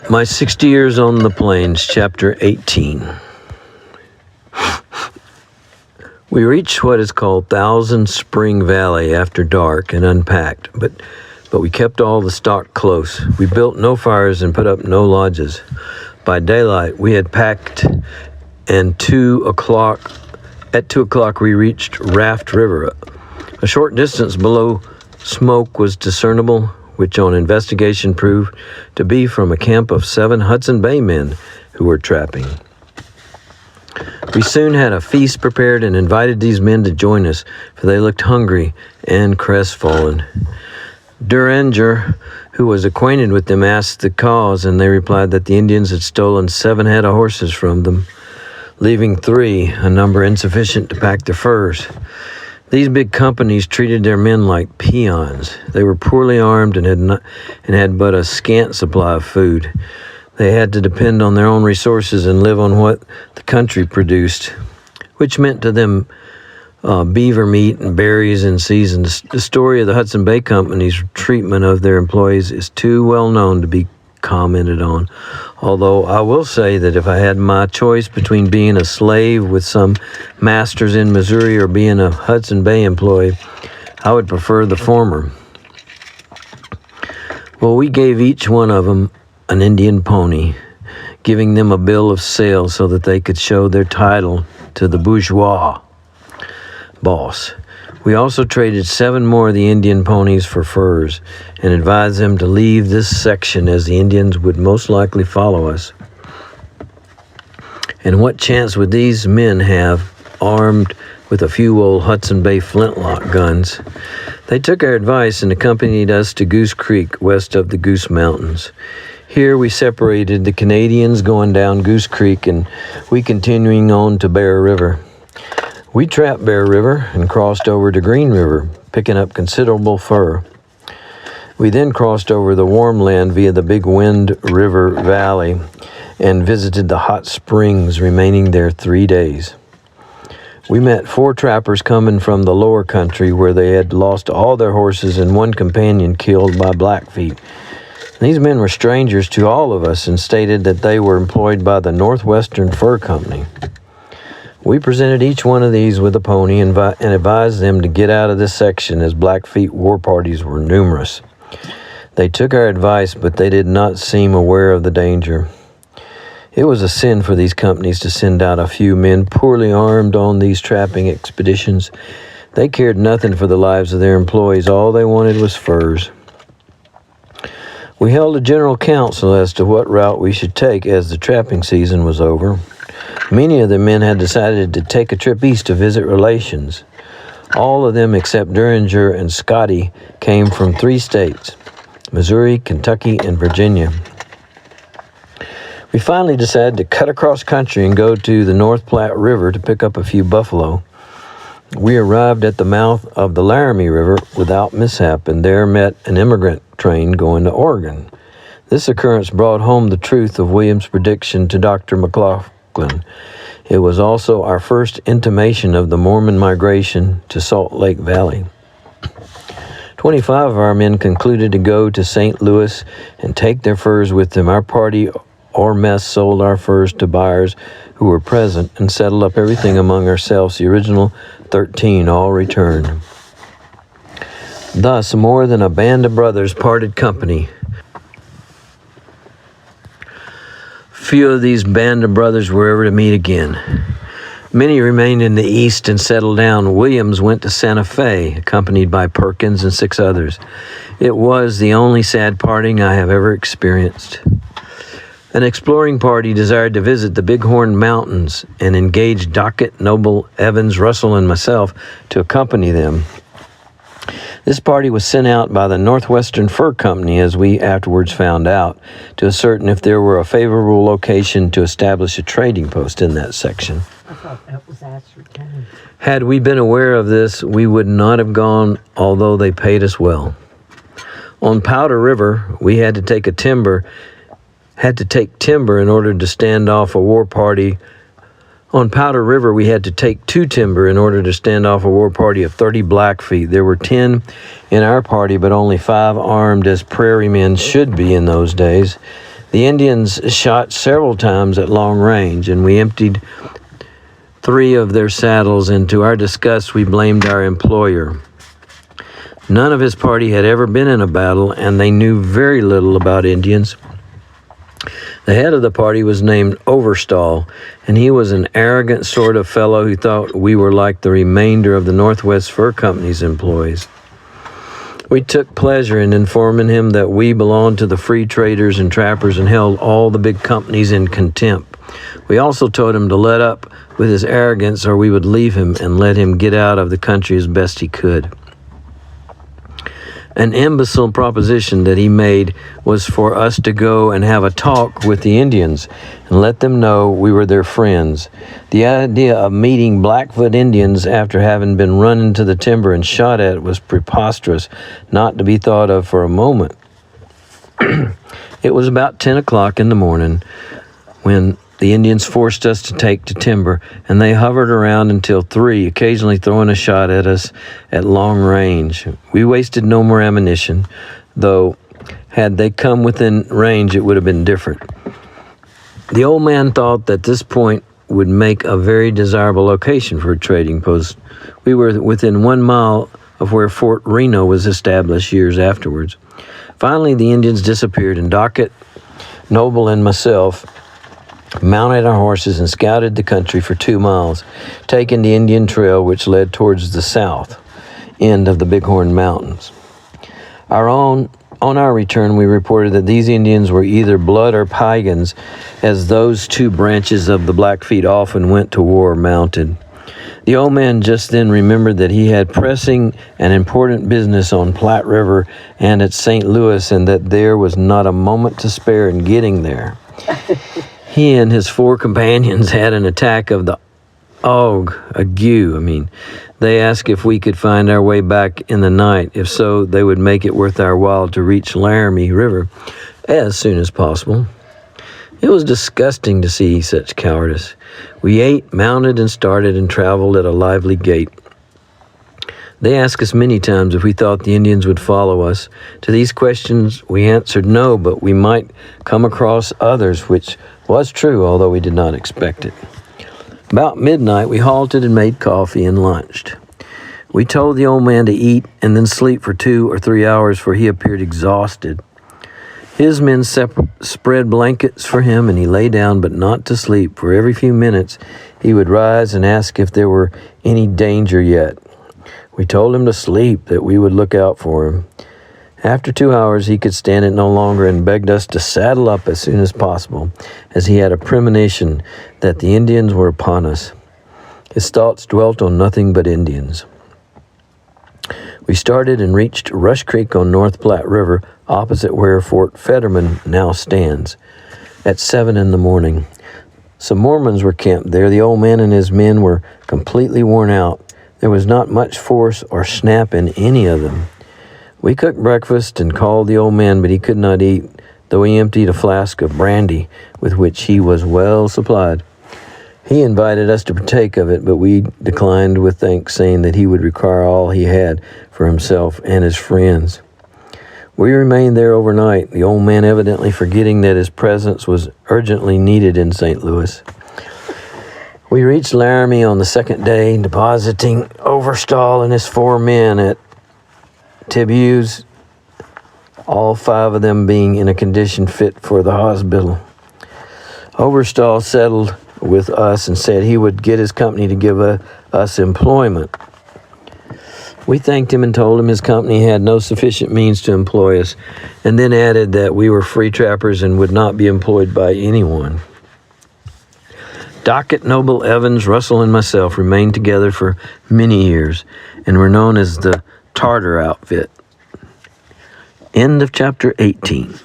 My 60 Years on the Plains, Chapter 18. We reached what is called Thousand Spring Valley after dark and unpacked, but we kept all the stock close. We built no fires and put up no lodges. By daylight, we had packed, and at 2 o'clock we reached Raft River. A short distance below, smoke was discernible, which on investigation proved to be from a camp of 7 Hudson Bay men who were trapping. We soon had a feast prepared and invited these men to join us, for they looked hungry and crestfallen. Duringer, who was acquainted with them, asked the cause, and they replied that the Indians had stolen 7 head of horses from them, leaving 3, a number insufficient to pack their furs. These big companies treated their men like peons. They were poorly armed and had but a scant supply of food. They had to depend on their own resources and live on what the country produced, which meant to them beaver meat and berries in season. The story of the Hudson Bay Company's treatment of their employees is too well known to be commented on, although I will say that if I had my choice between being a slave with some masters in Missouri or being a Hudson Bay employee, I would prefer the former. Well, we gave each one of them an Indian pony, giving them a bill of sale so that they could show their title to the bourgeois boss. We also traded 7 more of the Indian ponies for furs and advised them to leave this section as the Indians would most likely follow us. And what chance would these men have, armed with a few old Hudson Bay flintlock guns? They took our advice and accompanied us to Goose Creek, west of the Goose Mountains. Here we separated, the Canadians going down Goose Creek and we continuing on to Bear River. We trapped Bear River and crossed over to Green River, picking up considerable fur. We then crossed over the warm land via the Big Wind River Valley and visited the hot springs, remaining there 3 days. We met 4 trappers coming from the lower country where they had lost all their horses and 1 companion killed by Blackfeet. These men were strangers to all of us and stated that they were employed by the Northwestern Fur Company. We presented each one of these with a pony and advised them to get out of this section as Blackfeet war parties were numerous. They took our advice, but they did not seem aware of the danger. It was a sin for these companies to send out a few men poorly armed on these trapping expeditions. They cared nothing for the lives of their employees. All they wanted was furs. We held a general council as to what route we should take as the trapping season was over. Many of the men had decided to take a trip east to visit relations. All of them except Duringer and Scotty came from 3 states, Missouri, Kentucky, and Virginia. We finally decided to cut across country and go to the North Platte River to pick up a few buffalo. We arrived at the mouth of the Laramie River without mishap and there met an immigrant train going to Oregon. This occurrence brought home the truth of William's prediction to Dr. McLaughlin. It was also our first intimation of the Mormon migration to Salt Lake Valley. 25 of our men concluded to go to St. Louis and take their furs with them. Our party or mess sold our furs to buyers who were present and settled up everything among ourselves. The original 13 all returned. Thus, more than a band of brothers parted company. Few of these band of brothers were ever to meet again. Many remained in the East and settled down. Williams went to Santa Fe, accompanied by Perkins and 6 others. It was the only sad parting I have ever experienced. An exploring party desired to visit the Bighorn Mountains and engaged Dockett, Noble, Evans, Russell, and myself to accompany them. This party was sent out by the Northwestern Fur Company, as we afterwards found out, to ascertain if there were a favorable location to establish a trading post in that section. I thought that was ascertained. Had we been aware of this, we would not have gone, although they paid us well. On Powder River, we had to take timber in order to stand off a war party. On Powder River, we had to take 2 timber in order to stand off a war party of 30 Blackfeet. There were 10 in our party, but only 5 armed as prairie men should be in those days. The Indians shot several times at long range, and we emptied 3 of their saddles, and to our disgust, we blamed our employer. None of his party had ever been in a battle, and they knew very little about Indians. The head of the party was named Overstall, and he was an arrogant sort of fellow who thought we were like the remainder of the Northwest Fur Company's employees. We took pleasure in informing him that we belonged to the free traders and trappers and held all the big companies in contempt. We also told him to let up with his arrogance or we would leave him and let him get out of the country as best he could. An imbecile proposition that he made was for us to go and have a talk with the Indians and let them know we were their friends. The idea of meeting Blackfoot Indians after having been run into the timber and shot at was preposterous, not to be thought of for a moment. It was about 10 o'clock in the morning when the Indians forced us to take to timber, and they hovered around until 3, occasionally throwing a shot at us at long range. We wasted no more ammunition, though had they come within range, it would have been different. The old man thought that this point would make a very desirable location for a trading post. We were within 1 mile of where Fort Reno was established years afterwards. Finally, the Indians disappeared, and Dockett, Noble, and myself mounted our horses and scouted the country for 2 miles, taking the Indian trail which led towards the south end of the Bighorn Mountains. On our return, we reported that these Indians were either blood or pagans, as those 2 branches of the Blackfeet often went to war mounted. The old man just then remembered that he had pressing and important business on Platte River and at St. Louis, and that there was not a moment to spare in getting there. He and his 4 companions had an attack of the ague. They asked if we could find our way back in the night. If so, they would make it worth our while to reach Laramie River as soon as possible. It was disgusting to see such cowardice. We ate, mounted, and started and traveled at a lively gait. They asked us many times if we thought the Indians would follow us. To these questions, we answered no, but we might come across others, which was true, although we did not expect it. About midnight, we halted and made coffee and lunched. We told the old man to eat and then sleep for 2 or 3 hours, for he appeared exhausted. His men spread blankets for him, and he lay down, but not to sleep, for every few minutes he would rise and ask if there were any danger yet. We told him to sleep, that we would look out for him. After 2 hours, he could stand it no longer and begged us to saddle up as soon as possible, as he had a premonition that the Indians were upon us. His thoughts dwelt on nothing but Indians. We started and reached Rush Creek on North Platte River, opposite where Fort Fetterman now stands, at 7 in the morning. Some Mormons were camped there. The old man and his men were completely worn out. There was not much force or snap in any of them. We cooked breakfast and called the old man, but he could not eat, though he emptied a flask of brandy with which he was well supplied. He invited us to partake of it, but we declined with thanks, saying that he would require all he had for himself and his friends. We remained there overnight, the old man evidently forgetting that his presence was urgently needed in St. Louis. We reached Laramie on the 2nd day, depositing Overstall and his 4 men at Tibu's, all 5 of them being in a condition fit for the hospital. Overstall settled with us and said he would get his company to give us employment. We thanked him and told him his company had no sufficient means to employ us, and then added that we were free trappers and would not be employed by anyone. Dockett, Noble, Evans, Russell, and myself remained together for many years and were known as the Tartar Outfit. End of chapter 18.